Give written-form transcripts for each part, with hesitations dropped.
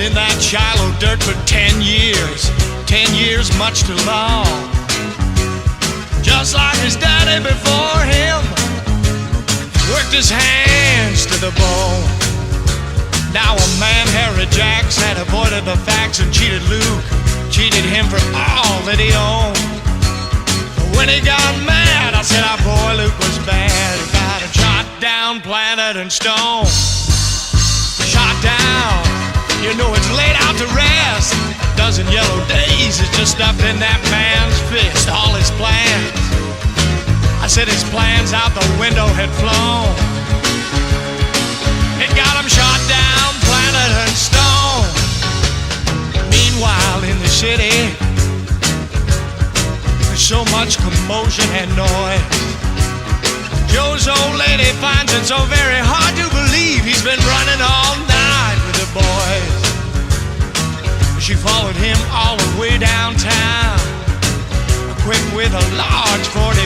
in that shallow dirt for 10 years. 10 years, much too long. Just like his daddy before him, worked his hands to the bone. Now a man, Harry Jacks, had avoided the facts and cheated Luke. Cheated him for all that he owned. But when he got mad, I said, our boy Luke was bad. He got him shot down, planted and stoned. Shot down, you know it's laid out to rest. A dozen yellow days is just stuffed in that man's fist. All his plans, I said his plans out the window had flown. It got him shot down, planted and stoned. Meanwhile in the city, there's so much commotion and noise. Joe's old lady finds it so very hard to believe he's been running all night with the boys. She followed him all the way downtown, equipped with a large 44,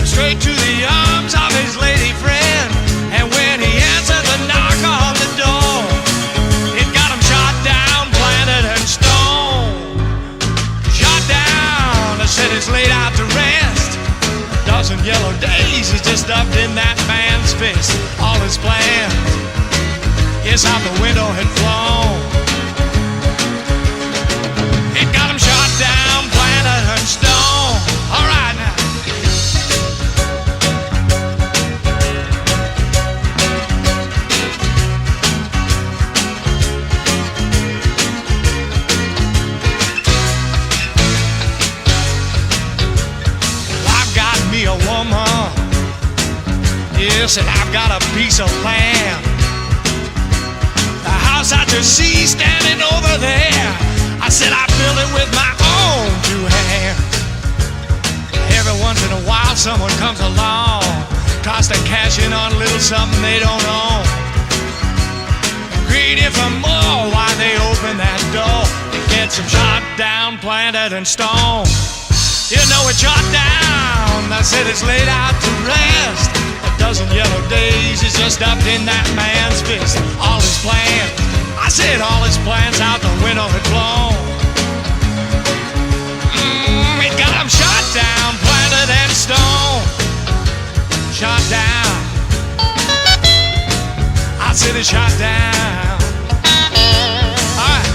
straight to the arms of his lady friend. And when he answered the knock on the door, it got him shot down, planted and stoned. Shot down, I said it's laid out to rest. A dozen yellow days is just up in that man's fist. All his plans, yes, out the window had flown. It got him shot down, planted and stoned. All right now. A woman, yes, and I've got a piece of land. The house I just see standing over there, I said I built it with my own two hands. Every once in a while someone comes along, tries to cash in on a little something they don't own. Greedy for more, why they open that door to get some shot down, planted and stoned. You know it's shot down, I said it's laid out to rest. A dozen yellow days is just up in that man's fist. All his plans, I said all his plans out the window had blown. It got him shot down, planted and stoned. Shot down, I said it's shot down. All right.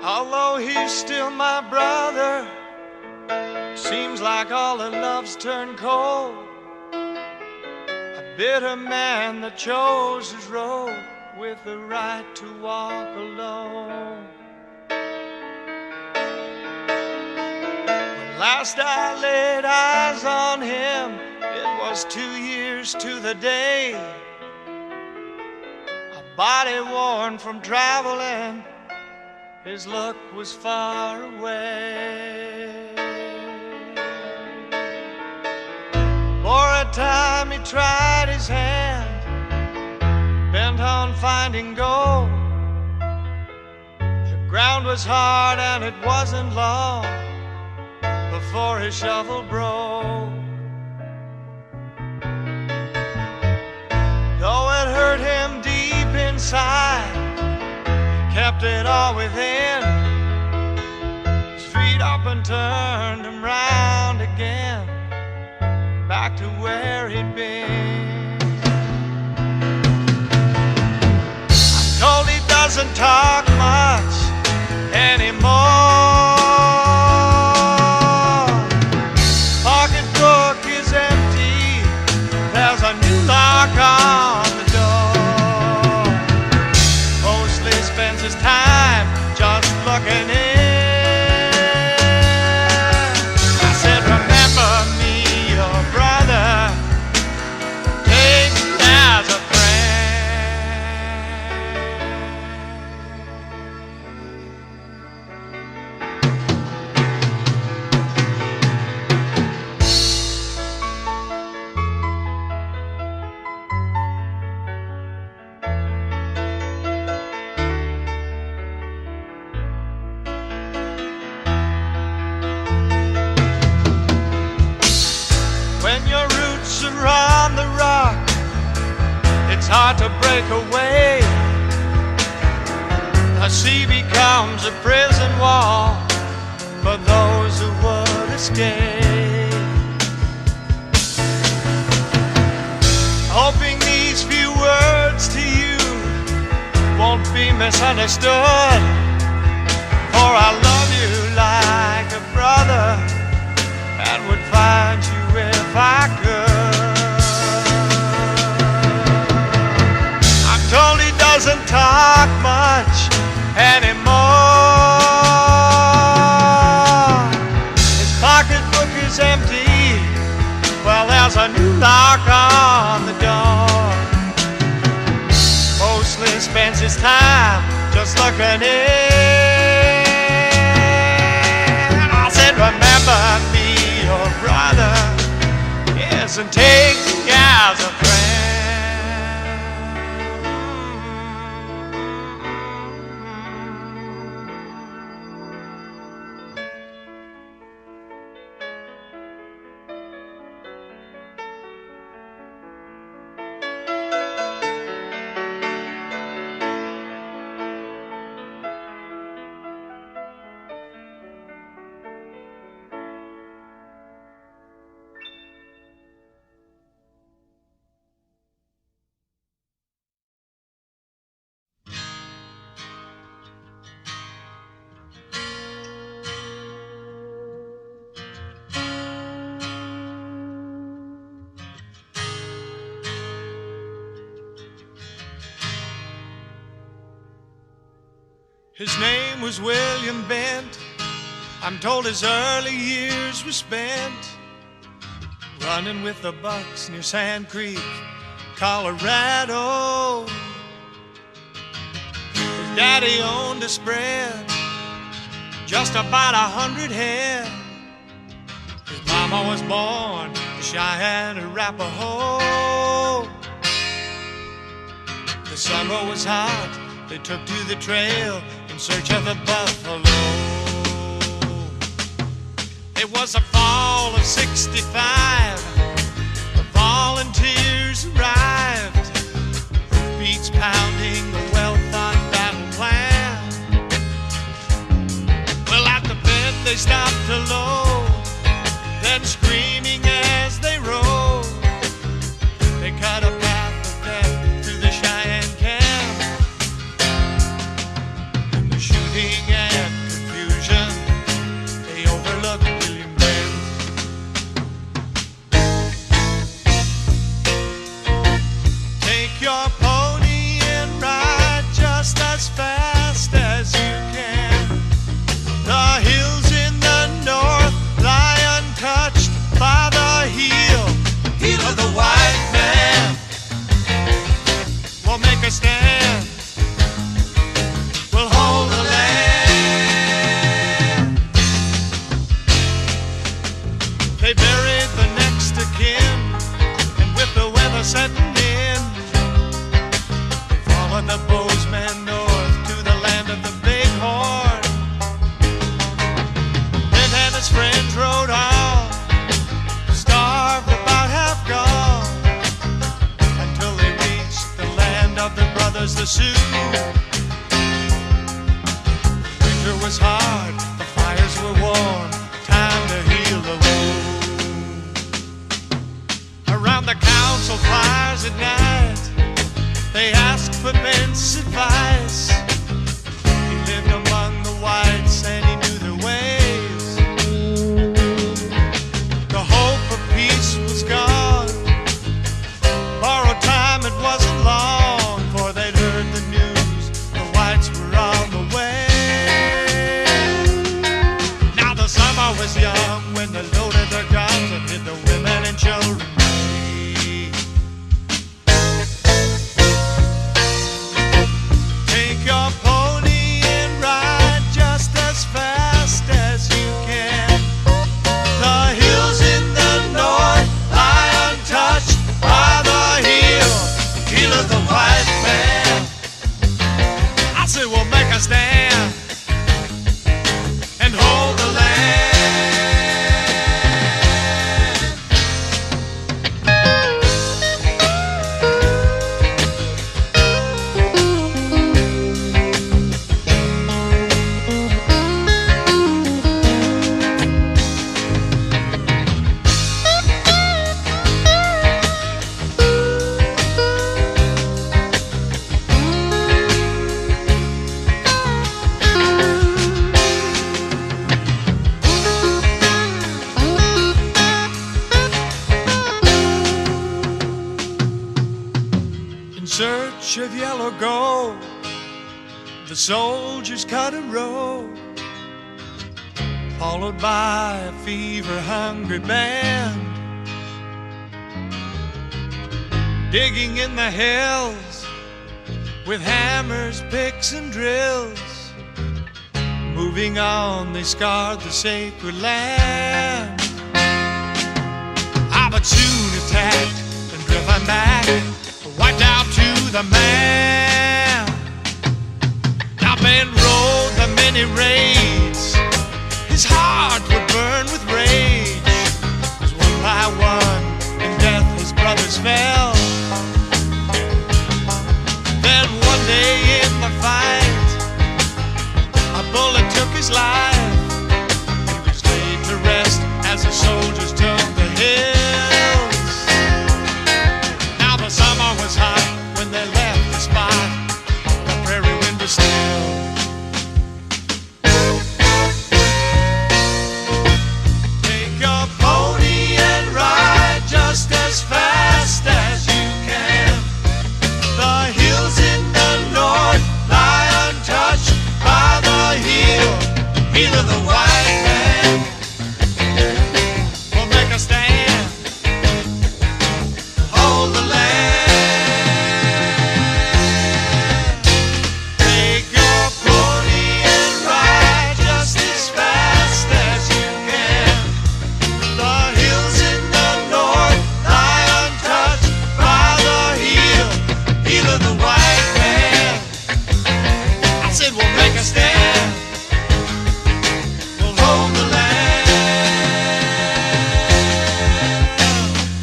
Although he's still my brother, seems like all the love's turned cold. A bitter man that chose his road with the right to walk alone. When last I laid eyes on him, it was 2 years to the day. A body worn from traveling, his look was far away. For a time he tried his hand, bent on finding gold. The ground was hard and it wasn't long before his shovel broke. Though it hurt him deep inside, kept it all within. His feet up and turned him round again, back to where he'd been. I'm told he doesn't talk much anymore. Pocketbook is empty, there's a new lock on the door. Mostly spends his time just looking in. I said, remember me, your brother, break away. The sea becomes a prison wall for those who would escape. Hoping these few words to you won't be misunderstood, for I love you like a brother and would find you if I could. I'm told he doesn't talk much anymore. His pocketbook is empty. Well, there's a new lock on the door. Mostly spends his time just looking in. I said, remember me, your brother isn't taking you as a friend. His name was William Bent. I'm told his early years were spent running with the bucks near Sand Creek, Colorado. His daddy owned a spread, just about 100 head. His mama was born a Cheyenne Arapaho. The summer was hot, they took to the trail in search of the buffalo. It was the fall of '65. The volunteers arrived, beats pounding the well-thought battle plan. Well, at the bend they stopped to load, then screaming as they rode, they cut a path of death through the Cheyenne camp. In the shooting and confusion, they overlooked William Bent. Take your pony and ride just as fast as you can. The hills in the north lie untouched by the heel of the white man. We'll make a stand, we'll hold the land. They buried the next of kin, and with the weather setting in, they followed the Bozeman north to the land of the Bighorn. Bent and his friends rode on, starved about half gone, until they reached the land of their brothers the Sioux. Winter was hard, the fires were warm, time to heal the wound. Around the council fires at night, they asked for Bent's advice. He lived among the whites and he knew their ways. The hope of peace was gone. Borrowed time, it wasn't long, for they'd heard the news, the whites were on the way. Now the summer was young when they loaded their guns and hid the women and children away. ago, the soldiers cut a road, followed by a fever-hungry band, digging in the hills with hammers, picks, and drills. Moving on, they scarred the sacred land. Ah, but soon attacked and driven back, wiped out to the man. Up and rode the many raids, his heart would burn with rage, as one by one in death his brothers fell. Then one day in the fight, a bullet took his life. He was laid to rest as the soldiers took the hills. Now the summer was hot when they left the spot. The prairie wind was still. Take a pony and ride just as fast as you can. The hills in the north lie untouched by the heel of the white man. We'll make a stand, hold the land. Take your pony and ride just as fast as you can. The hills in the north lie untouched by the heel of the white man. I said we'll make a stand, we'll hold the land.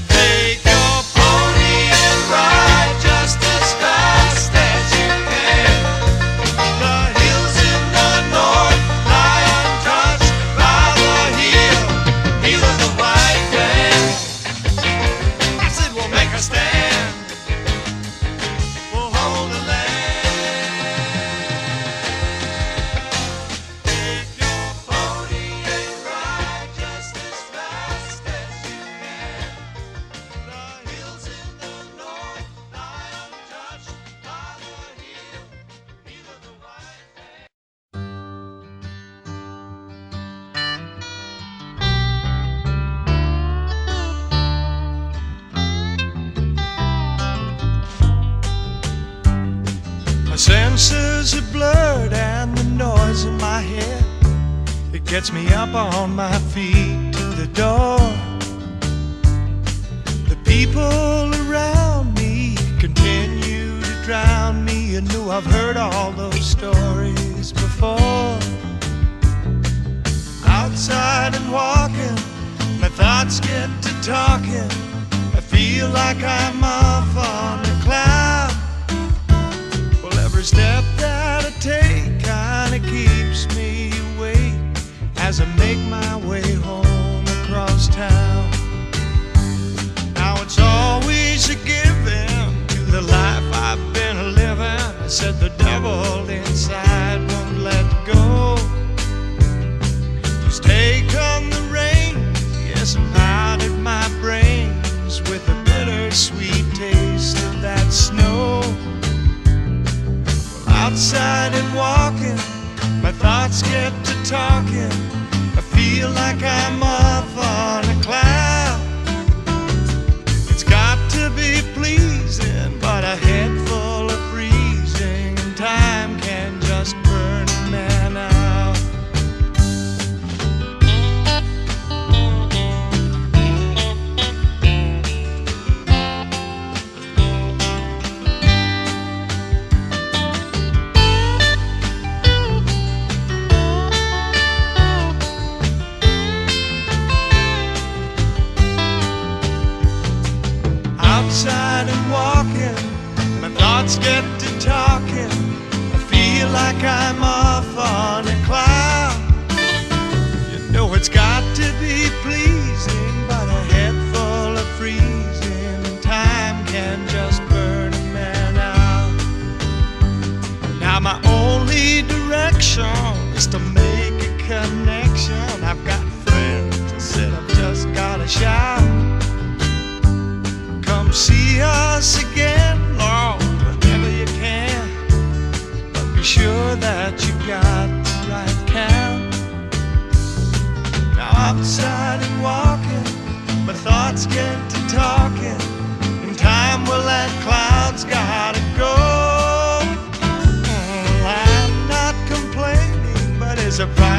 Take your pony and ride just as fast as you can. The hills in the north lie untouched by the heel of the white man. I said we'll make a stand, we'll hold the land. Take your pony and ride just as fast as you can. The hills in the north lie untouched by the heel of the white man. My senses are blurred and the noise in my head, it gets me up on my feet to the door. The people around me continue to drown me. You know I've heard all those stories before. Outside and walking, my thoughts get to talking. I feel like I'm off on a cloud. Well, every step that I take kinda keeps me awake as I make my way home across town. Now it's always a giving to the life I've been living. I said the devil inside won't let go. Just take on the reins, yes, and powdered my brains with a bittersweet taste of that snow. Outside and walking, my thoughts get to talking. I feel like I'm off on a cloud. It's got to be pleasing, but a head full of freezing, and time can just burn a man out. Outside and walking, my thoughts get to talking. I feel like I'm off on a cloud. You know it's got to be pleasing, but a head full of freezing, and time can just burn a man out. Now my only direction is to make a connection. I've got friends that said I've just gotta shout. Come see us again, Lord, whenever you can. be sure that you got the right count. Now outside and walking, my thoughts get to talking. In time will let clouds gotta go. I'm not complaining, but it's a problem.